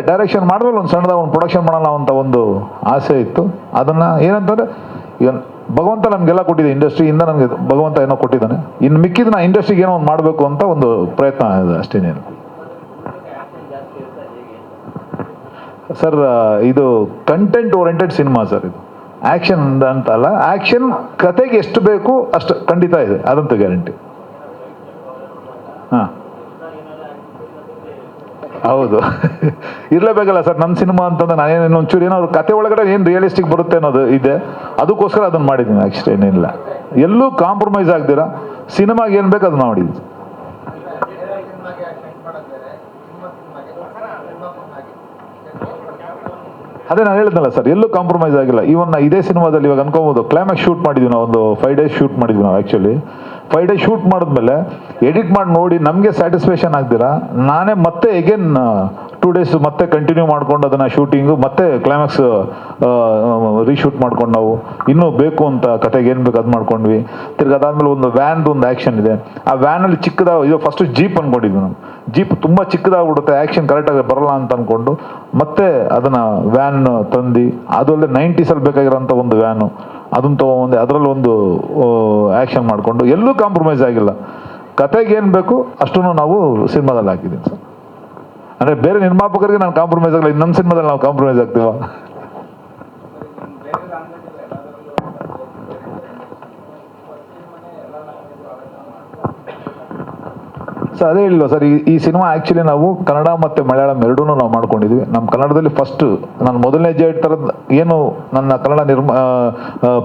Direction ಮಾಡಿದ್ಮೇಲೆ ಒಂದು ಸಣ್ಣದಾಗ ಒಂದು ಪ್ರೊಡಕ್ಷನ್ ಮಾಡೋಣ ಅಂತ ಒಂದು ಆಸೆ ಇತ್ತು. ಅದನ್ನು ಏನಂತಂದರೆ ಈಗ ಭಗವಂತ ನಮಗೆಲ್ಲ ಕೊಟ್ಟಿದೆ, ಇಂಡಸ್ಟ್ರಿಯಿಂದ ನನಗೆ ಭಗವಂತ ಏನೋ ಕೊಟ್ಟಿದ್ದಾನೆ. ಇನ್ನು ಮಿಕ್ಕಿದ ನಾ ಇಂಡಸ್ಟ್ರಿಗೆ ಏನೋ ಒಂದು ಮಾಡಬೇಕು ಅಂತ ಒಂದು ಪ್ರಯತ್ನ ಇದೆ ಅಷ್ಟೇನೇನು. ಸರ್ ಇದು ಕಂಟೆಂಟ್ ಓರಿಯೆಂಟೆಡ್ ಸಿನಿಮಾ ಸರ್. ಇದು ಆ್ಯಕ್ಷನ್ ಅಂತ ಅಲ್ಲ, ಆ್ಯಕ್ಷನ್ ಕತೆಗೆ ಎಷ್ಟು ಬೇಕು ಅಷ್ಟು ಖಂಡಿತ ಇದೆ, ಅದಂತೂ ಗ್ಯಾರಂಟಿ. ಹಾಂ ಹೌದು ಇರಲೇಬೇಕಲ್ಲ ಸರ್. ನಮ್ಮ ಸಿನಿಮಾ ಅಂತಂದ್ರೆ ನಾನೇನು ಒಂಚೂರು ಏನೋ ಕತೆ ಒಳಗಡೆ ಏನು ರಿಯಲಿಸ್ಟಿಕ್ ಬರುತ್ತೆ ಅನ್ನೋದು ಇದೆ, ಅದಕ್ಕೋಸ್ಕರ ಅದನ್ನು ಮಾಡಿದ್ದೀನಿ. ಆ್ಯಕ್ಚುಲಿ ಏನಿಲ್ಲ, ಎಲ್ಲೂ ಕಾಂಪ್ರಮೈಸ್ ಆಗ್ದಿರಾ ಸಿನಿಮಾಗೆ ಏನು ಬೇಕು ಅದನ್ನ ಮಾಡಿದ್ವಿ. ಅದೇ ನಾನು ಹೇಳಿದ್ನಲ್ಲ ಸರ್, ಎಲ್ಲೂ ಕಾಂಪ್ರಮೈಸ್ ಆಗಿಲ್ಲ. ಇವನ್ ಇದೇ ಸಿನಿಮಾದಲ್ಲಿ ಇವಾಗ ಅನ್ಕೋಬಹುದು, ಕ್ಲೈಮ್ಯಾಕ್ಸ್ ಶೂಟ್ ಮಾಡಿದ್ವಿ ನಾವು, ಒಂದು 5 days ಶೂಟ್ ಮಾಡಿದ್ವಿ ನಾವು. ಆ್ಯಕ್ಚುಲಿ 5 days ಶೂಟ್ ಮಾಡಿದ್ಮೇಲೆ ಎಡಿಟ್ ಮಾಡಿ ನೋಡಿ ನಮಗೆ ಸ್ಯಾಟಿಸ್ಫ್ಯಾಕ್ಷನ್ ಆಗ್ದಿರಾ ನಾನೇ ಮತ್ತೆ ಎಗೇನ್ 2 days ಮತ್ತೆ ಕಂಟಿನ್ಯೂ ಮಾಡ್ಕೊಂಡು ಅದನ್ನು ಶೂಟಿಂಗು ಮತ್ತೆ ಕ್ಲೈಮ್ಯಾಕ್ಸ್ ರೀಶೂಟ್ ಮಾಡ್ಕೊಂಡು ನಾವು ಇನ್ನೂ ಬೇಕು ಅಂತ ಕತೆಗೆ ಏನು ಬೇಕು ಅದು ಮಾಡ್ಕೊಂಡ್ವಿ. ತಿರ್ಗಿ ಅದಾದ್ಮೇಲೆ ಒಂದು ವ್ಯಾನ್ದು ಒಂದು ಆ್ಯಕ್ಷನ್ ಇದೆ. ಆ ವ್ಯಾನಲ್ಲಿ ಚಿಕ್ಕದಾಗ ಇದು ಫಸ್ಟ್ ಜೀಪ್ ಅಂದ್ಕೊಂಡಿದ್ವಿ ನಾವು. ಜೀಪ್ ತುಂಬ ಚಿಕ್ಕದಾಗ್ಬಿಡುತ್ತೆ, ಆ್ಯಕ್ಷನ್ ಕರೆಕ್ಟಾಗಿ ಬರಲ್ಲ ಅಂತ ಅಂದ್ಕೊಂಡು ಮತ್ತೆ ಅದನ್ನು ವ್ಯಾನ್ ತಂದು, ಅದಲ್ಲದೆ 90s ಬೇಕಾಗಿರೋಂಥ ಒಂದು ವ್ಯಾನು ಅದನ್ನು ತೊಗೊಂಡು ಅದರಲ್ಲಿ ಒಂದು ಆ್ಯಕ್ಷನ್ ಮಾಡಿಕೊಂಡು ಎಲ್ಲೂ ಕಾಂಪ್ರಮೈಸ್ ಆಗಿಲ್ಲ. ಕತೆಗೆ ಏನು ಬೇಕು ಅಷ್ಟನ್ನು ನಾವು ಸಿನಿಮಾದಲ್ಲಿ ಹಾಕಿದ್ದೀನಿ ಸರ್. ಅಂದರೆ ಬೇರೆ ನಿರ್ಮಾಪಕರಿಗೆ ನಾನು ಕಾಂಪ್ರಮೈಸ್ ಆಗಲ್ಲ, ನಮ್ಮ ಸಿನಿಮಾದಲ್ಲಿ ನಾವು ಕಾಂಪ್ರಮೈಸ್ ಆಗ್ತೀವ? ಸರ್ ಅದೇ ಇಲ್ಲ ಸರ್, ಈ ಸಿನಿಮಾ ಆ್ಯಕ್ಚುಲಿ ನಾವು ಕನ್ನಡ ಮತ್ತು ಮಲಯಾಳಂ ಎರಡೂ ನಾವು ಮಾಡ್ಕೊಂಡಿದ್ವಿ. ನಮ್ಮ ಕನ್ನಡದಲ್ಲಿ ಫಸ್ಟ್ ನಾನು ಮೊದಲನೇ ಹೆಜ್ಜೆ ಇಡ್ತಾರದ್ದು ಏನು ನನ್ನ ಕನ್ನಡ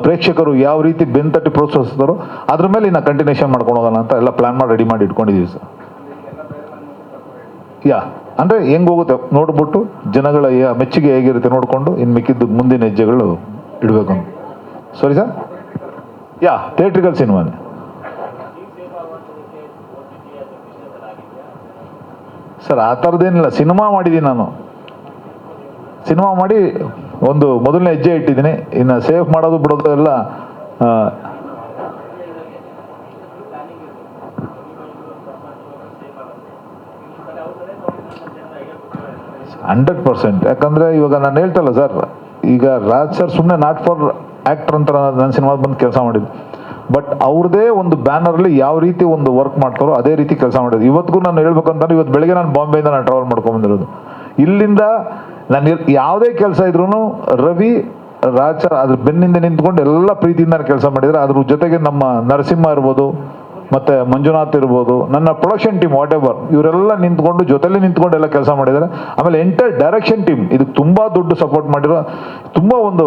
ಪ್ರೇಕ್ಷಕರು ಯಾವ ರೀತಿ ಬೆನ್ತಟ್ಟಿ ಪ್ರೋತ್ಸಾಹಿಸ್ತಾರೋ ಅದ್ರ ಮೇಲೆ ಇನ್ನು ಕಂಟಿನ್ಯೂಷನ್ ಮಾಡ್ಕೊಂಡು ಹೋಗೋಣ ಅಂತ ಎಲ್ಲ ಪ್ಲ್ಯಾನ್ ಮಾಡಿ ರೆಡಿ ಮಾಡಿ ಇಟ್ಕೊಂಡಿದ್ದೀವಿ ಸರ್. ಅಂದರೆ ಹೆಂಗೆ ಹೋಗುತ್ತೆ ನೋಡ್ಬಿಟ್ಟು ಜನಗಳ ಮೆಚ್ಚುಗೆ ಹೇಗಿರುತ್ತೆ ನೋಡಿಕೊಂಡು ಇನ್ನು ಮಿಕ್ಕಿದ್ದು ಮುಂದಿನ ಹೆಜ್ಜೆಗಳು ಇಡಬೇಕು ಅಂತ. ಸರಿ ಸರ್. Theatrical ಸಿನಿಮಾನೇ sir. ಆ ಥರದ್ದೇನಿಲ್ಲ, ಸಿನಿಮಾ ಮಾಡಿದ್ದೀನಿ ನಾನು. ಸಿನಿಮಾ ಮಾಡಿ ಒಂದು ಮೊದಲನೇ ಹೆಜ್ಜೆ ಇಟ್ಟಿದ್ದೀನಿ. ಇನ್ನು ಸೇಫ್ ಮಾಡೋದು ಬಿಡೋದು ಎಲ್ಲ 100%. ಯಾಕಂದರೆ ಇವಾಗ ನಾನು ಹೇಳ್ತಲ್ಲ ಸರ್, ಈಗ ರಾಜ್ ಸರ್ ಸುಮ್ಮನೆ ನಾಟ್ ಫಾರ್ ಆ್ಯಕ್ಟರ್ ಅಂತ ನನ್ನ ಸಿನಿಮಾದ ಬಂದು ಕೆಲಸ ಮಾಡಿದ್ದು. ಬಟ್ ಅವ್ರದ್ದೇ ಒಂದು ಬ್ಯಾನರಲ್ಲಿ ಯಾವ ರೀತಿ ಒಂದು ವರ್ಕ್ ಮಾಡ್ತಾರೋ ಅದೇ ರೀತಿ ಕೆಲಸ ಮಾಡಿದ್ರು. ಇವತ್ತಿಗೂ ನಾನು ಹೇಳ್ಬೇಕಂತಂದ್ರೆ ಇವತ್ತು ಬೆಳಗ್ಗೆ ನಾನು ಬಾಂಬೆಯಿಂದ ನಾನು ಟ್ರಾವೆಲ್ ಮಾಡ್ಕೊಂಡ್ಬಂದಿರೋದು. ಇಲ್ಲಿಂದ ನಾನು ಯಾವುದೇ ಕೆಲಸ ಇದ್ರೂ ರವಿ ರಾಜ ಅದ್ರ ಬೆನ್ನಿಂದ ನಿಂತ್ಕೊಂಡು ಎಲ್ಲ ಪ್ರೀತಿಯಿಂದ ಕೆಲಸ ಮಾಡಿದರೆ. ಅದ್ರ ಜೊತೆಗೆ ನಮ್ಮ ನರಸಿಂಹ ಇರ್ಬೋದು, ಮತ್ತು ಮಂಜುನಾಥ್ ಇರ್ಬೋದು, ನನ್ನ ಪ್ರೊಡಕ್ಷನ್ ಟೀಮ್ ವಾಟ್ ಎವರ್ ಇವರೆಲ್ಲ ನಿಂತ್ಕೊಂಡು ಜೊತೆಲೇ ನಿಂತ್ಕೊಂಡು ಎಲ್ಲ ಕೆಲಸ ಮಾಡಿದ್ದಾರೆ. ಆಮೇಲೆ ಎಂಟೈರ್ ಡೈರೆಕ್ಷನ್ ಟೀಮ್ ಇದಕ್ಕೆ ತುಂಬ ದುಡ್ಡು ಸಪೋರ್ಟ್ ಮಾಡಿರೋ, ತುಂಬ ಒಂದು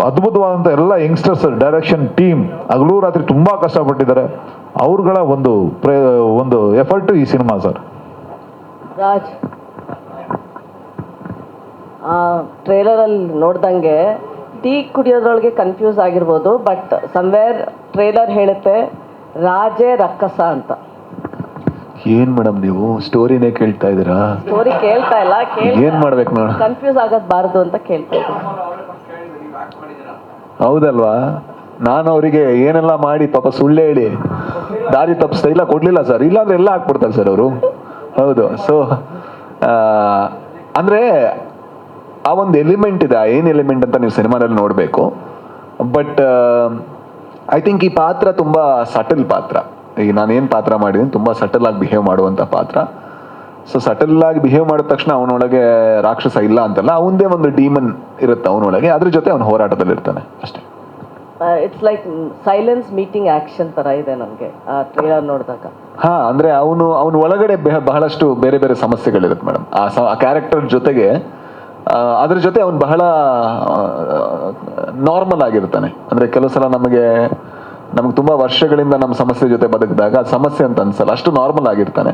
ಅದ್ಭುತವಾದಂಥ ಎಲ್ಲ ಯಂಗ್ಸ್ಟರ್ಸ್ ಡೈರೆಕ್ಷನ್ ಟೀಮ್ ಹಗಲು ರಾತ್ರಿ ತುಂಬ ಕಷ್ಟಪಟ್ಟಿದ್ದಾರೆ. ಅವ್ರಗಳ ಒಂದು ಎಫರ್ಟ್ ಈ ಸಿನಿಮಾ ಸರ್. ರಾಜ್, ಟ್ರೇಲರಲ್ಲಿ ನೋಡ್ದಂಗೆ ಟೀ ಕುಡಿಯೋದ್ರೊಳಗೆ ಕನ್ಫ್ಯೂಸ್ ಆಗಿರ್ಬೋದು, ಬಟ್ ಸಮ್ವೇರ್ ಟ್ರೇಲರ್ ಹೇಳುತ್ತೆ ರಾಜೇ ರಕ್ಕಸ ಅಂತ. ಏನ್ ಮೇಡಮ್ ನೀವು ಸ್ಟೋರಿನೇ ಕೇಳ್ತಾ ಇದ್ದೀರಾ? ಸ್ಟೋರಿ ಕೇಳ್ತಾ ಇಲ್ಲ, ಏನ್ ಮಾಡ್ಬೇಕು ನೋಡ, ಕನ್ಫ್ಯೂಸ್ ಆಗಬಾರ್ದು ಅಂತ ಕೇಳ್ತಾ ಇದ್ದೀನಿ. ಹೌದಲ್ವಾ? ನಾನು ಅವರಿಗೆ ಏನೆಲ್ಲ ಮಾಡಿ ಪಾಪ ಸುಳ್ಳು ಹೇಳಿ ದಾರಿ ತಪ್ಪಿಸ್ತಾ ಇಲ್ಲ, ಕೊಡ್ಲಿಲ್ಲ ಸರ್. ಇಲ್ಲಾಂದ್ರೆ ಎಲ್ಲ ಹಾಕ್ಬಿಡ್ತಾರೆ ಸರ್ ಅವರು. ಹೌದು. ಸೊ ಅಂದ್ರೆ ಆ ಒಂದು ಎಲಿಮೆಂಟ್ ಇದೆ. ಏನ್ ಎಲಿಮೆಂಟ್ ಅಂತ ನೀವು ಸಿನಿಮಾದಲ್ಲಿ ನೋಡ್ಬೇಕು. ಬಟ್ ಐ ಥಿಂಕ್ ಈ ಪಾತ್ರ ತುಂಬಾ ಸಟಲ್ ಪಾತ್ರ. ಈಗ ನಾನೇನು ಪಾತ್ರ ಮಾಡಿದ್ದೀನಿ ತುಂಬಾ ಸಟಲ್ ಆಗಿ ಬಿಹೇವ್ ಮಾಡುವಂತ ಪಾತ್ರ. ಸೊ ಸಟಲ್ ಆಗಿ ಬಿಹೇವ್ ಮಾಡಿದ ತಕ್ಷಣ ಅವನೊಳಗೆ ರಾಕ್ಷಸ ಇಲ್ಲ ಅಂತಲ್ಲ, ಅವನದೇ ಒಂದು ಡೀಮನ್ ಇರುತ್ತೆ ಅವನೊಳಗೆ. ಅದ್ರ ಜೊತೆ ಅವನು ಹೋರಾಟದಲ್ಲಿ ಇರ್ತಾನೆ ಅಷ್ಟೇ. It's like silence meeting action ತರ ಇದೆ ನನಗೆ ಟ್ರೇಲರ್ ನೋಡಿದಾಗ. ಅಂದ್ರೆ ಅವನ ಒಳಗಡೆ ಬಹಳಷ್ಟು ಬೇರೆ ಬೇರೆ ಸಮಸ್ಯೆಗಳಿರುತ್ತೆ ಮೇಡಮ್. ಆ ಕ್ಯಾರೆಕ್ಟರ್ ಜೊತೆಗೆ ಅದ್ರ ಜೊತೆ ಅವನು ಬಹಳ ನಾರ್ಮಲ್ ಆಗಿರ್ತಾನೆ. ಅಂದ್ರೆ ಕೆಲವು ಸಲ ನಮಗೆ ತುಂಬಾ ವರ್ಷಗಳಿಂದ ನಮ್ಮ ಸಮಸ್ಯೆ ಜೊತೆ ಬದುಕಿದಾಗ ಅದು ಸಮಸ್ಯೆ ಅಂತ ಅನ್ಸಲ್ಲ, ಅಷ್ಟು ನಾರ್ಮಲ್ ಆಗಿರ್ತಾನೆ.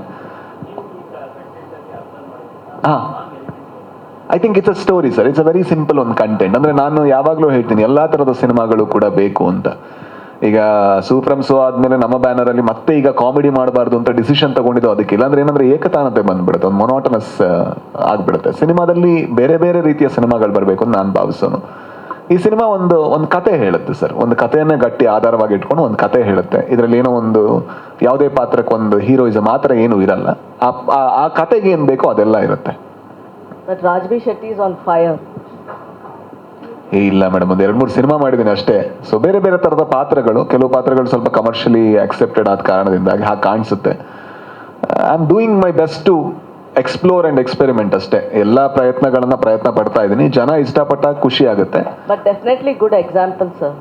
I think it's a story sir. It's a very simple ಒಂದು ಕಂಟೆಂಟ್. ಅಂದ್ರೆ ನಾನು ಯಾವಾಗಲೂ ಹೇಳ್ತೀನಿ ಎಲ್ಲಾ ತರದ ಸಿನಿಮಾಗಳು ಕೂಡ ಬೇಕು ಅಂತ. ಈಗ ಸೂಪ್ರಮ್ ಸೋ ಆದ್ಮೇಲೆ ನಮ್ಮ ಬ್ಯಾನರ್ ಅಲ್ಲಿ ಮತ್ತೆ ಈಗ ಕಾಮಿಡಿ ಮಾಡಬಾರ್ದು ಅಂತ ಡಿಸಿಷನ್ ತಗೊಂಡಿದ್ದು ಅದಕ್ಕೆ. ಇಲ್ಲಾಂದ್ರೆ ಏನಂದ್ರೆ ಏಕತಾನತೆ ಬಂದ್ಬಿಡುತ್ತೆ, ಒಂದು ಮೊನೋಟನಸ್ ಆಗ್ಬಿಡುತ್ತೆ. ಸಿನಿಮಾದಲ್ಲಿ ಬೇರೆ ಬೇರೆ ರೀತಿಯ ಸಿನಿಮಾಗಳು ಬರಬೇಕು ಅಂತ ನಾನು ಭಾವಿಸೋನು. ಈ ಸಿನಿಮಾ ಒಂದು ಕತೆ ಹೇಳುತ್ತೆ ಸರ್. ಒಂದು ಕಥೆಯನ್ನೇ ಗಟ್ಟಿ ಆಧಾರವಾಗಿ ಇಟ್ಕೊಂಡು ಒಂದು ಕತೆ ಹೇಳುತ್ತೆ. ಇದರಲ್ಲಿ ಏನೋ ಒಂದು ಯಾವುದೇ ಪಾತ್ರಕ್ಕೆ ಒಂದು ಹೀರೋಯಿಸಮ್ ಆ ಥರ ಏನೂ ಇರಲ್ಲ. ಆ ಕತೆಗೆ ಏನು ಬೇಕೋ ಅದೆಲ್ಲ ಇರುತ್ತೆ. But Raj B Shetty is on fire. ಇಲ್ಲ ಮೇಡಮ್, ಒಂದು 2-3 ಸಿನಿಮಾ ಮಾಡಿದ್ದೀನಿ ಅಷ್ಟೇ. ಸೊ ಬೇರೆ ಬೇರೆ ತರದ ಪಾತ್ರಗಳು, ಕೆಲವು ಪಾತ್ರಗಳು ಸ್ವಲ್ಪ ಕಮರ್ಷಿಯಲಿ ಅಕ್ಸೆಪ್ಟೆಡ್ ಆದ ಕಾರಣದಿಂದಾಗಿ ಹಾಗೆ ಕಾಣಿಸುತ್ತೆ. I am doing my best to explore and experiment ಅಷ್ಟೇ. ಎಲ್ಲ ಪ್ರಯತ್ನ ಪಡ್ತಾ ಇದ್ದೀನಿ. ಜನ ಇಷ್ಟಪಟ್ಟಾಗ ಖುಷಿ ಆಗುತ್ತೆ. But definitely good example sir,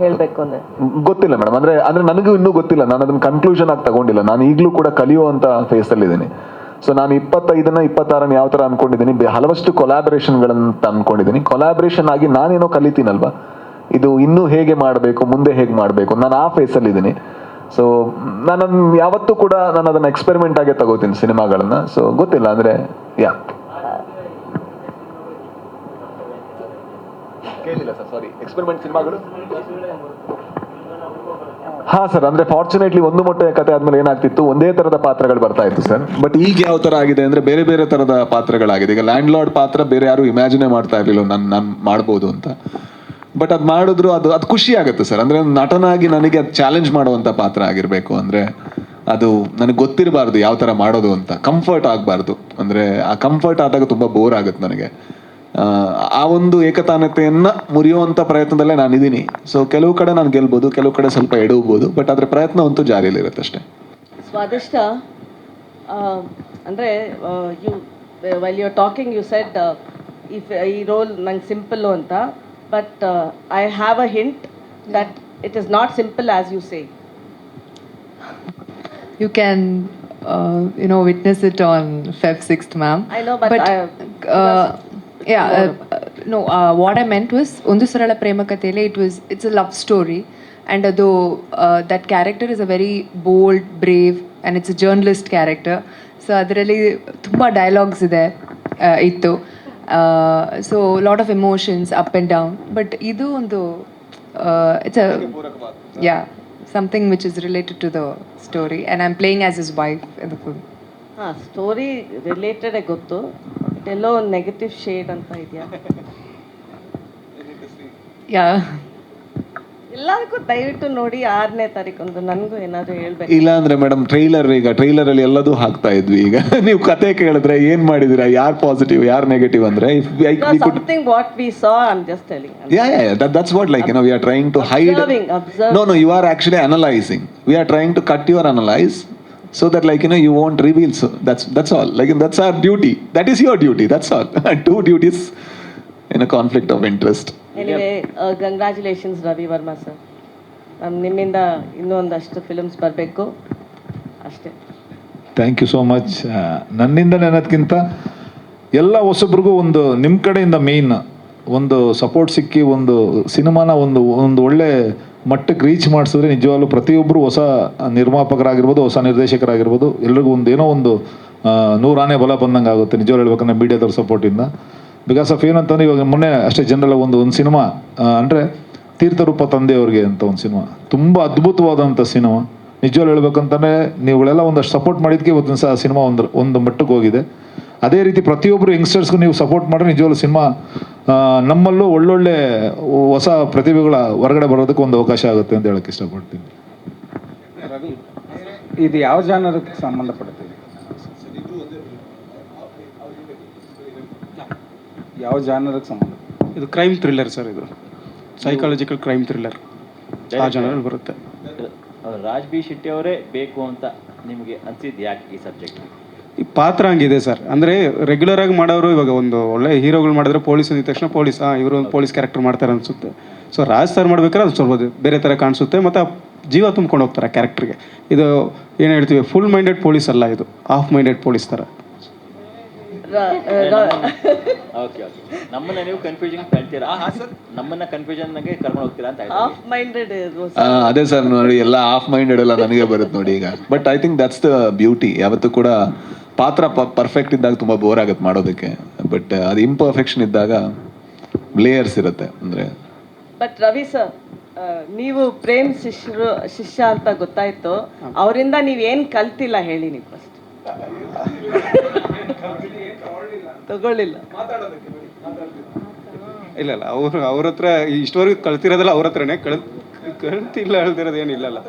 ಹೇಳಬೇಕು ಅಂದ್ರೆ. ಗೊತ್ತಿಲ್ಲ ಮೇಡಮ್, ಅಂದ್ರೆ ನನಗೂ ಇನ್ನೂ ಗೊತ್ತಿಲ್ಲ. ನಾನು ಅದನ್ನ ಕನ್ಕ್ಲೂಷನ್ ಆಗಿ ತಗೊಂಡಿಲ್ಲ. ನಾನು ಈಗಲೂ ಕೂಡ ಕಲಿಯುವಂತ ಫೇಸ್ ಅಲ್ಲಿ ಇದ್ದೀನಿ. ಸೊ ನಾನು 25ನ 26ನ ಯಾವ ತರ ಅನ್ಕೊಂಡಿದ್ದೀನಿ, ಹಲವಷ್ಟು ಕೊಲಾಬರೇಷನ್ಗಳಂತ ಅನ್ಕೊಂಡಿದ್ದೀನಿ. ಕೊಲಾಬರೇಷನ್ ಆಗಿ ನಾನೇನೋ ಕಲಿತೀನಲ್ವಾ, ಇದು ಇನ್ನೂ ಹೇಗೆ ಮಾಡಬೇಕು, ಮುಂದೆ ಹೇಗೆ ಮಾಡಬೇಕು, ನಾನು ಆ ಫೇಸ್ ಅಲ್ಲಿ ಇದ್ದೀನಿ. ಸೊ ನಾನು ಯಾವತ್ತೂ ಕೂಡ ನಾನು ಅದನ್ನ ಎಕ್ಸ್ಪೆರಿಮೆಂಟ್ ಆಗೇ ತಗೋತೀನಿ ಸಿನಿಮಾಗಳನ್ನ. ಸೊ ಗೊತ್ತಿಲ್ಲ ಅಂದ್ರೆ ಕೇಳಿಲ್ಲ ಸರ್, ಸಾರಿ. ಎಕ್ಸ್ಪೆರಿಮೆಂಟ್ ಸಿನಿಮಾಗಳು ಹಾ ಸರ್, ಅಂದ್ರೆ ಫಾರ್ಚುನೇಟ್ಲಿ ಒಂದು ಮೊಟ್ಟೆಯ ಕತೆ ಆದ್ಮೇಲೆ ಏನಾಗ್ತಿತ್ತು, ಒಂದೇ ತರದ ಪಾತ್ರಗಳು ಬರ್ತಾ ಇತ್ತು ಸರ್. ಬಟ್ ಈಗ ಯಾವ ತರ ಆಗಿದೆ ಅಂದ್ರೆ ಬೇರೆ ಬೇರೆ ತರದ ಪಾತ್ರಗಳಾಗಿದೆ. ಈಗ ಲ್ಯಾಂಡ್ ಲಾರ್ಡ್ ಪಾತ್ರ ಬೇರೆ ಯಾರು ಇಮ್ಯಾಜಿನೇ ಮಾಡ್ತಾ ಇರ್ಲಿಲ್ಲ ನಾನು ಮಾಡ್ಬೋದು ಅಂತ. ಬಟ್ ಅದು ಮಾಡಿದ್ರು ಅದು ಖುಷಿ ಆಗುತ್ತೆ ಸರ್. ಅಂದ್ರೆ ನಟನಾಗಿ ನನಗೆ ಅದು ಚಾಲೆಂಜ್ ಮಾಡುವಂತ ಪಾತ್ರ ಆಗಿರ್ಬೇಕು. ಅಂದ್ರೆ ಅದು ನನಗೆ ಗೊತ್ತಿರಬಾರ್ದು ಯಾವ ತರ ಮಾಡೋದು ಅಂತ, ಕಂಫರ್ಟ್ ಆಗಬಾರ್ದು. ಅಂದ್ರೆ ಆ ಕಂಫರ್ಟ್ ಆದಾಗ ತುಂಬಾ ಬೋರ್ ಆಗುತ್ತೆ ನನಗೆ. ಆ ಒಂದು ಏಕತಾನತೆಯನ್ನ ಮುರಿಯುವಂತ ಪ್ರಯತ್ನದಲ್ಲೇ ನಾನಿದ್ದೀನಿ. ಸೊ ಕೆಲವು ಕಡೆ ನಾನು ಗೆಲ್ಬೋದು, ಕೆಲವು ಕಡೆ ಸ್ವಲ್ಪ ಎಡವಬಹುದು, ಬಟ್ ಅದ್ರ ಪ್ರಯತ್ನ ಅಂತೂ ಜಾರಿಯಲ್ಲಿ ಇರುತ್ತೆ ಅಷ್ಟೇ. ಸ್ವಾದಿಷ್ಟ, ಅಂದರೆ you while you are talking you said if ಈ ರೋಲ್ ನಂಗೆ ಸಿಂಪಲ್ಲು ಅಂತ, but I have a hint that it is not simple as you say. You can, witness it on Feb 6th, ma'am. I know, but what I meant was, Ondu Sarala Prema Kathele, it's a love story, and that character is a very bold, brave, and it's a journalist character. So adralli tumba dialogues ide ittu. So a lot of emotions up and down, but idu ondu it's a something which is related to the story, and I'm playing as his wife in the film. Story related ಗೊತ್ತು, ಎಲ್ಲೋ ಒಂದು negative shade ಅಂತ ಇದೆಯಾ? ಎಲ್ಲದಕ್ಕೂ ದಯವಿಟ್ಟು ನೋಡಿ 6ನೇ ತಾರೀಕು ನನಗೂ ಏನಾದ್ರು ಹೇಳ್ಬೇಕು. ಇಲ್ಲ ಅಂದ್ರೆ ಮೇಡಮ್ ಟ್ರೈಲರ್ ಅಲ್ಲಿ ಎಲ್ಲದೂ ಹಾಕ್ತಾ ಇದ್ವಿ. ಈಗ ನೀವು ಕತೆ ಕೇಳಿದ್ರೆ ಏನ್ ಮಾಡಿದಿರಾ, ಯಾರು ಪಾಸಿಟಿವ್ ಯಾರು ನೆಗೆಟಿವ್ ಅಂದ್ರೆ something what we saw, I'm just telling. That's what, like, we are trying to hide. Observing. No, you are actually analyzing. We are trying to cut your analyze so that, like, you won't reveal. So that's all. Like, that's our duty. That is your duty. That's all. 2 duties in a conflict of interest. Anyway, congratulations Ravi Verma sir. ನಿಮ್ಮಿಂದ ಇನ್ನೂ ಒಂದಷ್ಟು films ಬರಬೇಕು ಅಷ್ಟೇ. Thank you so much. ನನ್ನಿಂದ ಅನ್ನೋದಕ್ಕಿಂತ ಎಲ್ಲ ಹೊಸಬ್ರಿಗೂ ಒಂದು ನಿಮ್ಮ ಕಡೆಯಿಂದ ಮೇಯ್ನ್ ಒಂದು ಸಪೋರ್ಟ್ ಸಿಕ್ಕಿ ಒಂದು ಸಿನಿಮಾನ ಒಂದು ಒಳ್ಳೆ ಮಟ್ಟಕ್ಕೆ ರೀಚ್ ಮಾಡಿಸಿದ್ರೆ ನಿಜವಾಗ್ಲೂ ಪ್ರತಿಯೊಬ್ಬರು ಹೊಸ ನಿರ್ಮಾಪಕರಾಗಿರ್ಬೋದು, ಹೊಸ ನಿರ್ದೇಶಕರಾಗಿರ್ಬೋದು, ಎಲ್ರಿಗೂ ಏನೋ ಒಂದು 100 ಆನೆ ಬಲ ಬಂದಂಗೆ ಆಗುತ್ತೆ ನಿಜವಾಗ್ಲೂ ಹೇಳ್ಬೇಕಂದ್ರೆ ಮೀಡಿಯಾದವ್ರ ಸಪೋರ್ಟಿಂದ. ಬಿಕಾಸ್ ಆಫ್ ಏನಂತಂದ್ರೆ ಇವಾಗ ಮೊನ್ನೆ ಅಷ್ಟೇ ಜನರಲ್ಲ ಒಂದು ಸಿನಿಮಾ ಅಂದರೆ ತೀರ್ಥರೂಪ ತಂದೆಯವ್ರಿಗೆ ಅಂತ ಒಂದು ಸಿನಿಮಾ, ತುಂಬ ಅದ್ಭುತವಾದಂಥ ಸಿನಿಮಾ. ನಿಜವಾಗ್ಲೂ ಹೇಳ್ಬೇಕಂತಂದರೆ ನೀವುಗಳೆಲ್ಲ ಒಂದಷ್ಟು ಸಪೋರ್ಟ್ ಮಾಡಿದ್ದಕ್ಕೆ ಇವತ್ತಿನ ಸಹ ಸಿನಿಮಾ ಒಂದು ಮಟ್ಟಕ್ಕೆ ಹೋಗಿದೆ. ಅದೇ ರೀತಿ ಪ್ರತಿಯೊಬ್ಬರು ಯಂಗ್ಸ್ಟರ್ಸ್ಗೂ ನೀವು ಸಪೋರ್ಟ್ ಮಾಡಿದ್ರೆ ನಿಜವಾಗ್ಲೂ ಸಿನಿಮಾ ನಮ್ಮಲ್ಲೂ ಒಳ್ಳೊಳ್ಳೆ ಹೊಸ ಪ್ರತಿಭೆಗಳ ಹೊರಗಡೆ ಬರೋದಕ್ಕೆ ಒಂದು ಅವಕಾಶ ಆಗುತ್ತೆ ಅಂತ ಹೇಳಕ್ಕೆ ಇಷ್ಟಪಡ್ತೀನಿ. ರವಿ, ಇದು ಯಾವ ಜಾನರಕ್ಕೆ ಸಂಬಂಧಪಡುತ್ತೆ? ಯಾವ ಜಾನರಕ್ಕೆ ಸಂಬಂಧ? ಇದು ಕ್ರೈಮ್ ಥ್ರಿಲ್ಲರ್ ಸರ್. ಇದು ಸೈಕಾಲಜಿಕಲ್ ಕ್ರೈಮ್ ಥ್ರಿಲ್ಲರ್ ಆ ಜಾನರಲ್ಲಿ ಬರುತ್ತೆ. ರಾಜ್ಬಿ ಶೆಟ್ಟಿ ಅವರೇ ಬೇಕು ಅಂತ ನಿಮಗೆ ಅನ್ಸಿದ್ದು ಯಾಕೆ ಈ ಸಬ್ಜೆಕ್ಟ್? ಈ ಪಾತ್ರ ಹಂಗಿದೆ ಸರ್. ಅಂದರೆ ರೆಗ್ಯುಲರ್ ಆಗಿ ಮಾಡೋರು ಇವಾಗ ಒಂದು ಒಳ್ಳೆ ಹೀರೋಗಳು ಮಾಡಿದ್ರೆ ಪೊಲೀಸ್ ಅಂದಿದ ತಕ್ಷಣ ಇವರು ಒಂದು ಪೊಲೀಸ್ ಕ್ಯಾರೆಕ್ಟರ್ ಮಾಡ್ತಾರೆ ಅನಿಸುತ್ತೆ. ಸೊ ರಾಜ್ ಸರ್ ಮಾಡ್ಬೇಕಾದ್ರೆ ಅದು ಸ್ವಲ್ಪ ಬೇರೆ ಥರ ಕಾಣಿಸುತ್ತೆ, ಮತ್ತು ಜೀವ ತುಂಬ್ಕೊಂಡು ಹೋಗ್ತಾರೆ ಕ್ಯಾರೆಕ್ಟರ್ಗೆ. ಇದು ಏನು ಹೇಳ್ತೀವಿ, ಫುಲ್ ಮೈಂಡೆಡ್ ಪೊಲೀಸ್ ಅಲ್ಲ, ಇದು ಹಾಫ್ ಮೈಂಡೆಡ್ ಪೊಲೀಸ್ ಥರ. ಓಕೆ, ನಮ್ಮನ್ನ ನೀವು ಕನ್ಫ್ಯೂಷನ್ ಹೇಳ್ತೀರಾ, ನಮ್ಮನ್ನ ಕನ್ಫ್ಯೂಷನ್ಗೆ ಕರ್ಕೊಂಡು ಹೋಗ್ತೀರಾ ಅಂತ. ಹಾಫ್ ಮೈಂಡೆಡ್ ಅದೇ ಸರ್, ನೋಡಿ ಎಲ್ಲ ಹಾಫ್ ಮೈಂಡೆಡ್ ಎಲ್ಲ ನನಗೆ ಬರುತ್ತೆ ನೋಡಿ ಈಗ. But I think that's the beauty. ಯಾವತ್ತೂ ಕೂಡ ಪಾತ್ರ ಪರ್ಫೆಕ್ಟ್ ಇದ್ದಾಗ ತುಂಬ ಬೋರ್ ಆಗುತ್ತೆ ಮಾಡೋದಕ್ಕೆ, ಬಟ್ ಅದು ಇಂಪರ್ಫೆಕ್ಷನ್ ಇದ್ದಾಗ ಲೇಯರ್ಸ್ ಇರುತ್ತೆ ಅಂದರೆ. ಬಟ್ ರವಿ ಸರ್, ನೀವು ಪ್ರೇಮ್ ಶಿಷ್ಯ ಅಂತ ಗೊತ್ತಾಯ್ತು, ಅವರಿಂದ ನೀವೇನು ಕಲ್ತಿಲ್ಲ ಹೇಳಿ ನೀವು ಫಸ್ಟ್. ತಗೊಳ್ಳಿಲ್ಲ ಇಲ್ಲ ಅವ್ರ ಹತ್ರ ಇಷ್ಟವರೆಗೂ ಕಲ್ತಿರೋದಲ್ಲ, ಅವ್ರ ಹತ್ರನೇ ಕಲ್ತಿಲ್ಲ ಹೇಳ್ತಿರೋದು ಏನಿಲ್ಲಲ್ಲ.